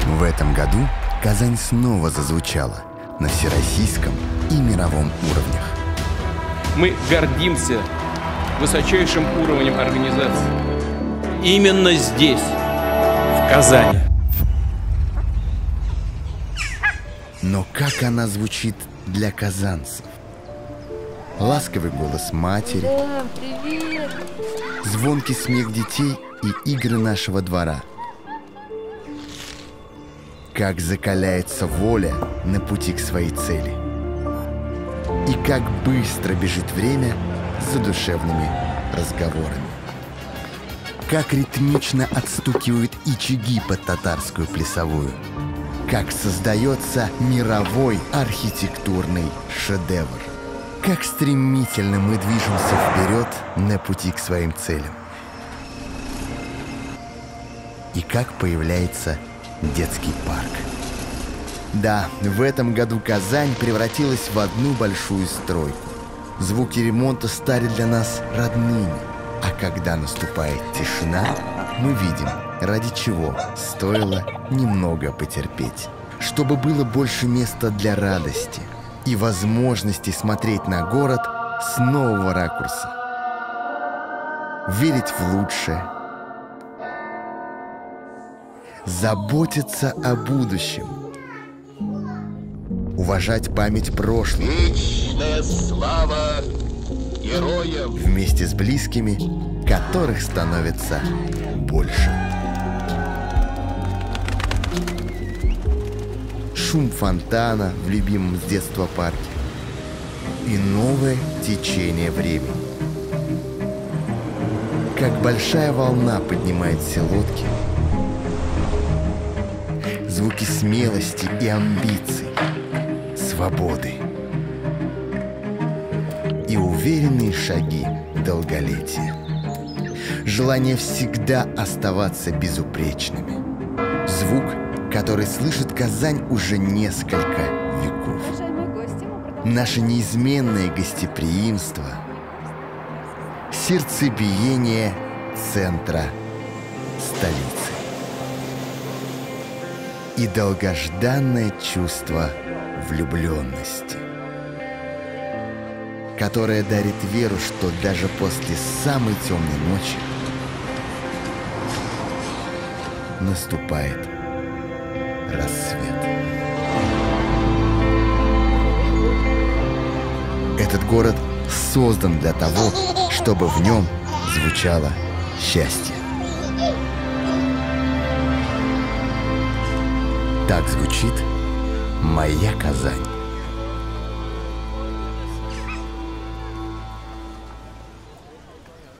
В этом году Казань снова зазвучала на всероссийском и мировом уровнях. Мы гордимся высочайшим уровнем организации. Именно здесь, в Казани. Но как она звучит для казанцев? Ласковый голос матери, Привет! звонкий смех детей и игры нашего двора. Как закаляется воля на пути к своей цели. И как быстро бежит время за душевными разговорами. Как ритмично отстукивают ичаги под татарскую плясовую. Как создается мировой архитектурный шедевр. Как стремительно мы движемся вперед на пути к своим целям. И как появляется детский парк. Да, в этом году Казань превратилась в одну большую стройку. Звуки ремонта стали для нас родными. А когда наступает тишина, мы видим, ради чего стоило немного потерпеть. Чтобы было больше места для радости и возможности смотреть на город с нового ракурса. Верить в лучшее. Заботиться о будущем. Уважать память прошлого. Вечная слава героям. Вместе с близкими, которых становится больше. Шум фонтана в любимом с детства парке. И новое течение времени. Как большая волна поднимает все лодки. Звуки смелости и амбиций, свободы и уверенные шаги долголетия. Желание всегда оставаться безупречными. Звук, который слышит Казань уже несколько веков. Наше неизменное гостеприимство, сердцебиение центра столицы. И долгожданное чувство влюбленности, которое дарит веру, что даже после самой темной ночи наступает рассвет. Этот город создан для того, чтобы в нем звучало счастье. Так звучит моя Казань.